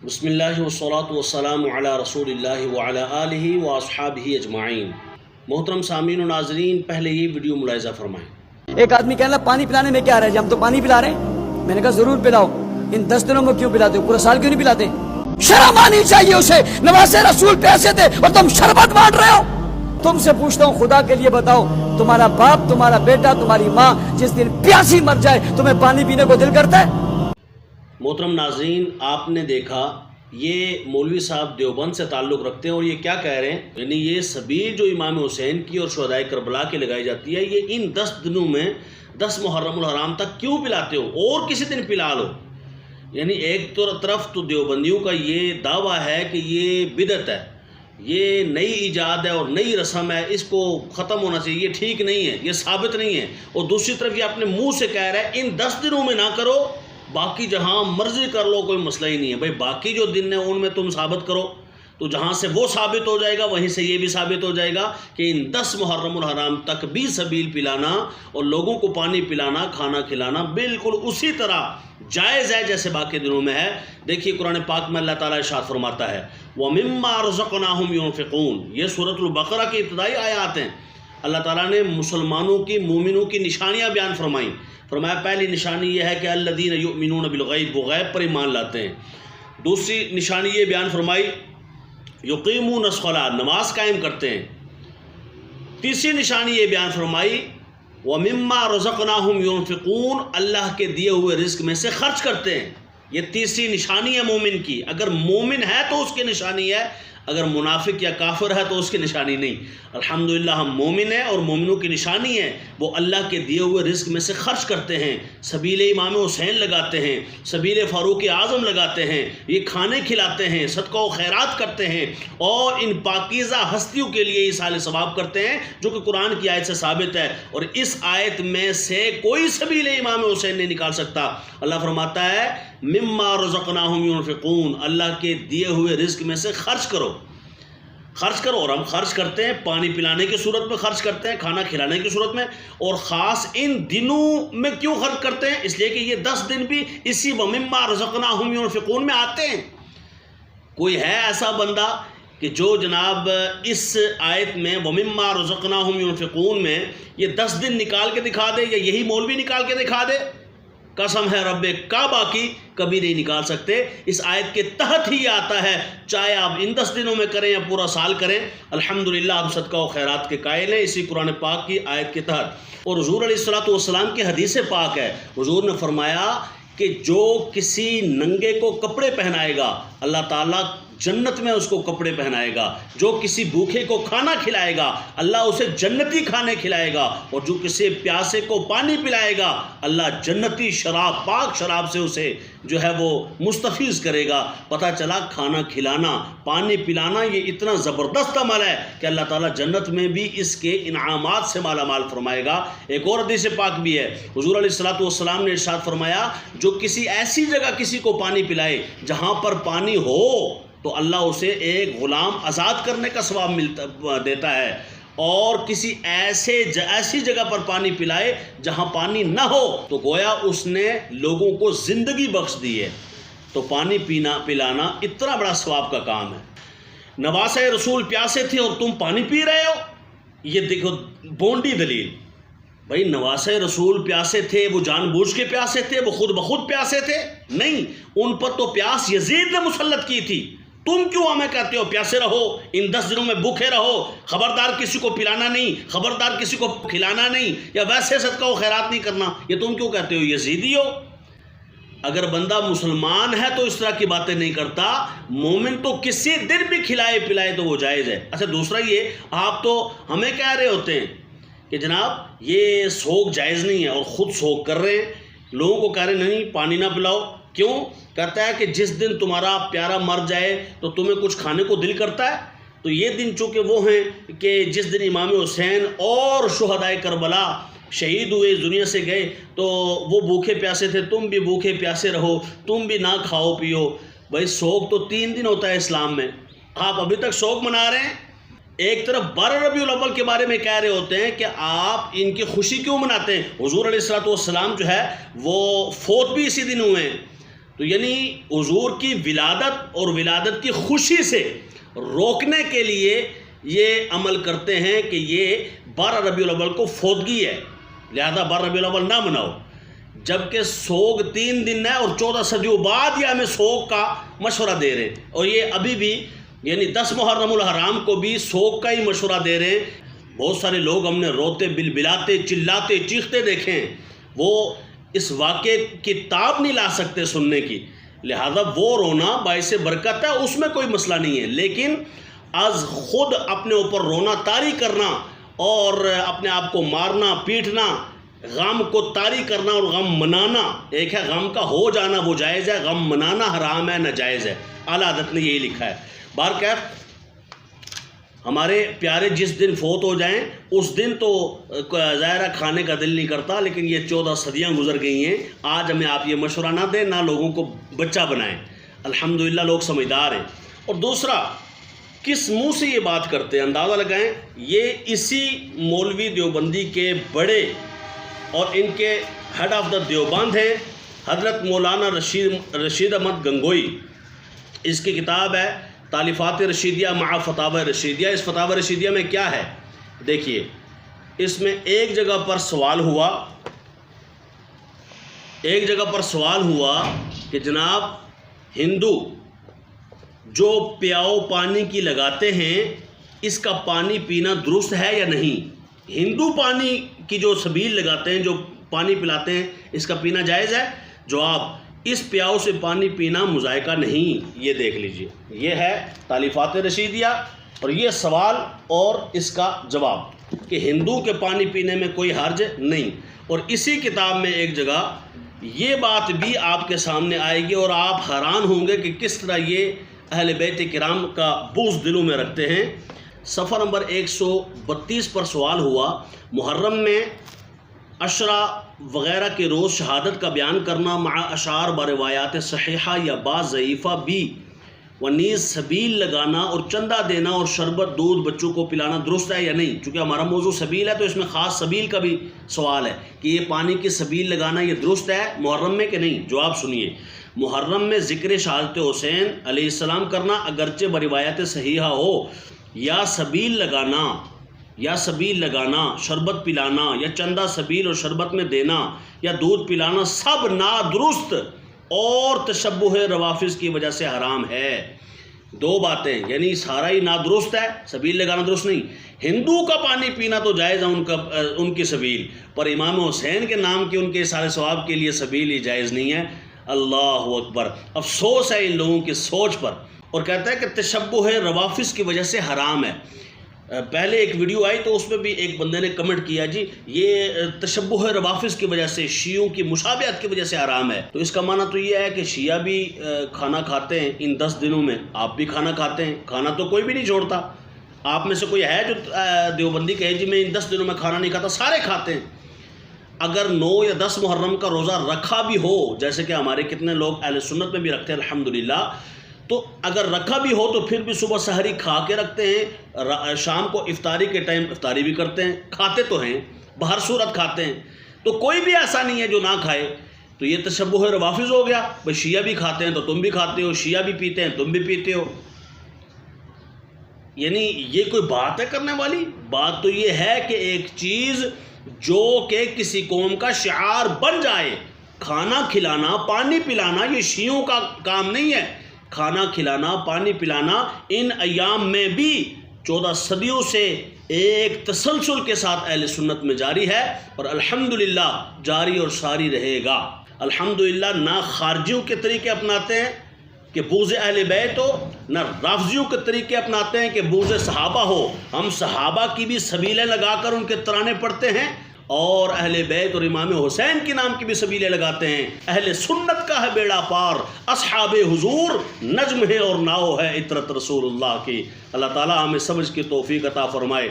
بسم اللہ والصلاۃ والسلام علی رسول اللہ وعلی آلہ واصحابہ اجمعین۔ محترم سامعین و ناظرین، پہلے یہ ویڈیو ملاحظہ فرمائیں۔ ایک آدمی کہنے لگا پانی پلانے میں کیا رہے، ہم تو پانی پلا رہے ہیں۔ میں نے کہا ضرور پلاؤ، ان 10 دنوں میں کیوں پلاتے ہو، پورا سال کیوں نہیں پلاتے؟ شرم آنی چاہیے اسے، نواسے رسول پیسے تھے اور تم شربت بانٹ رہے ہو۔ تم سے پوچھتا ہوں، خدا کے لیے بتاؤ، تمہارا باپ، تمہارا بیٹا، تمہاری ماں جس دن پیاسی مر جائے تمہیں پانی پینے کو دل کرتا ہے؟ محترم ناظرین، آپ نے دیکھا یہ مولوی صاحب دیوبند سے تعلق رکھتے ہیں اور یہ کیا کہہ رہے ہیں، یعنی یہ سبیل جو امام حسین کی اور شہدائے کربلا کی لگائی جاتی ہے، یہ ان 10 دنوں میں 10 محرم الحرام تک کیوں پلاتے ہو، اور کسی دن پلا لو۔ یعنی ایک طرف تو دیوبندیوں کا یہ دعویٰ ہے کہ یہ بدعت ہے، یہ نئی ایجاد ہے اور نئی رسم ہے، اس کو ختم ہونا چاہیے، یہ ٹھیک نہیں ہے، یہ ثابت نہیں ہے، اور دوسری طرف یہ اپنے منہ سے کہہ رہا ہے ان 10 دنوں میں نہ کرو، باقی جہاں مرضی کر لو، کوئی مسئلہ ہی نہیں ہے۔ بھائی باقی جو دن ہیں ان میں تم ثابت کرو، تو جہاں سے وہ ثابت ہو جائے گا وہیں سے یہ بھی ثابت ہو جائے گا کہ ان 10 محرم الحرام تک بھی سبیل پلانا اور لوگوں کو پانی پلانا، کھانا کھلانا بالکل اسی طرح جائز ہے جیسے باقی دنوں میں ہے۔ دیکھیے قرآن پاک میں اللہ تعالیٰ ارشاد فرماتا ہے وَمِمَّا رَزَقْنَاهُمْ يُنْفِقُونَ، یہ سورۃ البقرہ کی ابتدائی آیات ہیں۔ اللہ تعالیٰ نے مسلمانوں کی، مومنوں کی نشانیاں بیان فرمائیں۔ فرمایا پہلی نشانی یہ ہے کہ الذین یؤمنون بالغیب، وہ غیب پر ایمان لاتے ہیں۔ دوسری نشانی یہ بیان فرمائی یقیمون الصلاۃ، نماز قائم کرتے ہیں۔ تیسری نشانی یہ بیان فرمائی وَمِمَّا رَزَقْنَاهُمْ يُنْفِقُونَ، اللہ کے دیے ہوئے رزق میں سے خرچ کرتے ہیں۔ یہ تیسری نشانی ہے مومن کی۔ اگر مومن ہے تو اس کی نشانی ہے، اگر منافق یا کافر ہے تو اس کی نشانی نہیں۔ الحمدللہ ہم مومن ہیں اور مومنوں کی نشانی ہے وہ اللہ کے دیے ہوئے رزق میں سے خرچ کرتے ہیں، سبیل امام حسین لگاتے ہیں، سبیل فاروق اعظم لگاتے ہیں، یہ کھانے کھلاتے ہیں، صدقہ و خیرات کرتے ہیں، اور ان پاکیزہ ہستیوں کے لیے اصال ثواب کرتے ہیں، جو کہ قرآن کی آیت سے ثابت ہے، اور اس آیت میں سے کوئی سبیل امام حسین نہیں نکال سکتا۔ اللہ فرماتا ہے مما رزقناہم ينفقون، اللہ کے دیے ہوئے رزق میں سے خرچ کرو، خرچ کرو۔ اور ہم خرچ کرتے ہیں پانی پلانے کی صورت میں، خرچ کرتے ہیں کھانا کھلانے کی صورت میں، اور خاص ان دنوں میں کیوں خرچ کرتے ہیں؟ اس لیے کہ یہ 10 دن بھی اسی وَمِمَّا رَزَقْنَاهُمْ يُنْفِقُونَ میں آتے ہیں۔ کوئی ہے ایسا بندہ کہ جو جناب اس آیت میں وَمِمَّا رَزَقْنَاهُمْ يُنْفِقُونَ میں یہ 10 دن نکال کے دکھا دے، یا یہی مولوی نکال کے دکھا دے؟ قسم ہے رب کعبہ کی، کبھی نہیں نکال سکتے۔ اس آیت کے تحت ہی آتا ہے، چاہے آپ ان 10 دنوں میں کریں یا پورا سال کریں، الحمدللہ ہم صدقہ و خیرات کے قائل ہیں اسی قرآن پاک کی آیت کے تحت۔ اور حضور علیہ الصلوۃ والسلام کی حدیث پاک ہے، حضور نے فرمایا کہ جو کسی ننگے کو کپڑے پہنائے گا اللہ تعالیٰ جنت میں اس کو کپڑے پہنائے گا، جو کسی بھوکے کو کھانا کھلائے گا اللہ اسے جنتی کھانے کھلائے گا، اور جو کسی پیاسے کو پانی پلائے گا اللہ جنتی شراب، پاک شراب سے اسے جو ہے وہ مستفیض کرے گا۔ پتہ چلا کھانا کھلانا، پانی پلانا یہ اتنا زبردست عمل ہے کہ اللہ تعالیٰ جنت میں بھی اس کے انعامات سے مالا مال فرمائے گا۔ ایک اور حدیث پاک بھی ہے، حضور علیہ الصلوۃ والسلام نے ارشاد فرمایا جو کسی ایسی جگہ کسی کو پانی پلائے جہاں پر پانی ہو تو اللہ اسے ایک غلام آزاد کرنے کا ثواب دیتا ہے، اور کسی ایسی جگہ پر پانی پلائے جہاں پانی نہ ہو تو گویا اس نے لوگوں کو زندگی بخش دی ہے۔ تو پانی پلانا اتنا بڑا ثواب کا کام ہے۔ نواسۂ رسول پیاسے تھے اور تم پانی پی رہے ہو، یہ دیکھو بونڈی دلیل۔ بھائی نواسۂ رسول پیاسے تھے، وہ جان بوجھ کے پیاسے تھے، وہ خود بخود پیاسے تھے؟ نہیں، ان پر تو پیاس یزید نے مسلط کی تھی۔ تم کیوں ہمیں کہتے ہو پیاسے رہو، ان 10 دنوں میں بھوکے رہو، خبردار کسی کو پلانا نہیں، خبردار کسی کو کھلانا نہیں، یا ویسے صدقہ و خیرات نہیں کرنا، یہ تم کیوں کہتے ہو؟ یزیدی ہو؟ اگر بندہ مسلمان ہے تو اس طرح کی باتیں نہیں کرتا، مومن تو کسی دن بھی کھلائے پلائے تو وہ جائز ہے۔ اچھا دوسرا یہ، آپ تو ہمیں کہہ رہے ہوتے ہیں کہ جناب یہ سوگ جائز نہیں ہے، اور خود سوگ کر رہے ہیں، لوگوں کو کہہ رہے نہیں پانی نہ پلاؤ۔ کیوں؟ کہتا ہے کہ جس دن تمہارا پیارا مر جائے تو تمہیں کچھ کھانے کو دل کرتا ہے۔ تو یہ دن چونکہ وہ ہیں کہ جس دن امام حسین اور شہدائے کربلا شہید ہوئے، اس دنیا سے گئے، تو وہ بھوکے پیاسے تھے، تم بھی بھوکے پیاسے رہو، تم بھی نہ کھاؤ پیو۔ بھائی سوگ تو 3 دن ہوتا ہے اسلام میں، آپ ابھی تک سوگ منا رہے ہیں۔ ایک طرف 12 ربیع الاول کے بارے میں کہہ رہے ہوتے ہیں کہ آپ ان کی خوشی کیوں مناتے ہیں؟ حضور علیہ الصلوۃ والسلام جو ہے وہ فوت بھی اسی دن ہوئے ہیں، تو یعنی حضور کی ولادت اور ولادت کی خوشی سے روکنے کے لیے یہ عمل کرتے ہیں کہ یہ 12 ربیع الاول کو فوتگی ہے، لہذا 12 ربیع الاول نہ مناؤ، جبکہ سوگ 3 دن ہے اور 14 صدیوں بعد یہ ہمیں سوگ کا مشورہ دے رہے ہیں، اور یہ ابھی بھی یعنی 10 محرم الحرام کو بھی سوگ کا ہی مشورہ دے رہے ہیں۔ بہت سارے لوگ ہم نے روتے بلبلاتے چلاتے چیختے دیکھے ہیں، وہ اس واقعے کی تاب نہیں لا سکتے سننے کی، لہذا وہ رونا باعث برکت ہے، اس میں کوئی مسئلہ نہیں ہے، لیکن از خود اپنے اوپر رونا طاری کرنا اور اپنے آپ کو مارنا پیٹنا، غم کو طاری کرنا اور غم منانا، ایک ہے غم کا ہو جانا وہ جائز ہے، غم منانا حرام ہے ناجائز ہے، اعلیٰ حضرت نے یہی لکھا ہے۔ بہرکیف ہمارے پیارے جس دن فوت ہو جائیں اس دن تو ظاہرہ کھانے کا دل نہیں کرتا، لیکن یہ 14 صدیاں گزر گئی ہیں، آج ہمیں آپ یہ مشورہ نہ دیں، نہ لوگوں کو بچہ بنائیں۔ الحمدللہ لوگ سمجھدار ہیں۔ اور دوسرا، کس منہ سے یہ بات کرتے ہیں اندازہ لگائیں، یہ اسی مولوی دیوبندی کے بڑے اور ان کے ہیڈ آف دا دیوبند ہیں حضرت مولانا رشید احمد گنگوئی۔ اس کی کتاب ہے تالیفات رشیدیہ مع فتاوی رشیدیہ۔ اس فتاوی رشیدیہ میں کیا ہے دیکھیے، اس میں ایک جگہ پر سوال ہوا کہ جناب ہندو جو پیاؤ پانی کی لگاتے ہیں اس کا پانی پینا درست ہے یا نہیں؟ ہندو پانی کی جو سبیل لگاتے ہیں، جو پانی پلاتے ہیں، اس کا پینا جائز ہے؟ جواب، اس پیاؤ سے پانی پینا مذائقہ نہیں۔ یہ دیکھ لیجئے، یہ ہے تالیفات رشیدیہ اور یہ سوال اور اس کا جواب کہ ہندو کے پانی پینے میں کوئی حرج نہیں۔ اور اسی کتاب میں ایک جگہ یہ بات بھی آپ کے سامنے آئے گی اور آپ حیران ہوں گے کہ کس طرح یہ اہل بیت کرام کا بغض دلوں میں رکھتے ہیں۔ صفحہ نمبر 132 پر سوال ہوا، محرم میں عشرہ وغیرہ کے روز شہادت کا بیان کرنا مع اشعار بروایات صحیحہ یا بعض ضعیفہ بھی و نیز سبیل لگانا اور چندہ دینا اور شربت دودھ بچوں کو پلانا درست ہے یا نہیں؟ چونکہ ہمارا موضوع سبیل ہے تو اس میں خاص سبیل کا بھی سوال ہے کہ یہ پانی کی سبیل لگانا یہ درست ہے محرم میں کہ نہیں؟ جواب سنیے، محرم میں ذکر شہادت حسین علیہ السلام کرنا اگرچہ بروایات صحیحہ ہو، یا سبیل لگانا، شربت پلانا یا چندہ سبیل اور شربت میں دینا یا دودھ پلانا سب نادرست اور تشبہ روافظ کی وجہ سے حرام ہے۔ دو باتیں، یعنی سارا ہی نادرست ہے، سبیل لگانا درست نہیں۔ ہندو کا پانی پینا تو جائز ہے ان کی سبیل، پر امام حسین کے نام کی ان کے سارے ثواب کے لیے سبیل ہی جائز نہیں ہے۔ اللہ اکبر، افسوس ہے ان لوگوں کی سوچ پر۔ اور کہتا ہے کہ تشبہ روافظ کی وجہ سے حرام ہے۔ پہلے ایک ویڈیو آئی تو اس میں بھی ایک بندے نے کمنٹ کیا، جی یہ تشبہ روافظ کی وجہ سے، شیعوں کی مشابہت کی وجہ سے حرام ہے۔ تو اس کا معنی تو یہ ہے کہ شیعہ بھی کھانا کھاتے ہیں ان 10 دنوں میں، آپ بھی کھانا کھاتے ہیں، کھانا تو کوئی بھی نہیں چھوڑتا۔ آپ میں سے کوئی ہے جو دیوبندی کہے جی میں ان 10 دنوں میں کھانا نہیں کھاتا؟ سارے کھاتے ہیں۔ اگر 9 یا 10 محرم کا روزہ رکھا بھی ہو، جیسے کہ ہمارے کتنے لوگ اہل سنت میں بھی رکھتے ہیں الحمدللہ، تو اگر رکھا بھی ہو تو پھر بھی صبح سحری کھا کے رکھتے ہیں، شام کو افطاری کے ٹائم افطاری بھی کرتے ہیں، کھاتے تو ہیں، بہر صورت کھاتے ہیں، تو کوئی بھی ایسا نہیں ہے جو نہ کھائے۔ تو یہ تشبہ روافظ ہو گیا، بھئی شیعہ بھی کھاتے ہیں تو تم بھی کھاتے ہو، شیعہ بھی پیتے ہیں تم بھی پیتے ہو۔ یعنی یہ کوئی بات ہے کرنے والی؟ بات تو یہ ہے کہ ایک چیز جو کہ کسی قوم کا شعار بن جائے، کھانا کھلانا پانی پلانا یہ شیعوں کا کام نہیں ہے۔ کھانا کھلانا پانی پلانا ان ایام میں بھی 14 صدیوں سے ایک تسلسل کے ساتھ اہل سنت میں جاری ہے اور الحمدللہ جاری اور ساری رہے گا۔ الحمدللہ نہ خارجیوں کے طریقے اپناتے ہیں کہ بغض اہل بیت ہو، نہ رافضیوں کے طریقے اپناتے ہیں کہ بغض صحابہ ہو۔ ہم صحابہ کی بھی سبیلیں لگا کر ان کے ترانے پڑھتے ہیں اور اہل بیت اور امام حسین کے نام کی بھی سبیلیں لگاتے ہیں۔ اہل سنت کا ہے بیڑا پار، اصحاب حضور نجم ہے اور ناؤ ہے عطرت رسول اللہ کی۔ اللہ تعالی ہمیں سمجھ کی توفیق عطا فرمائے۔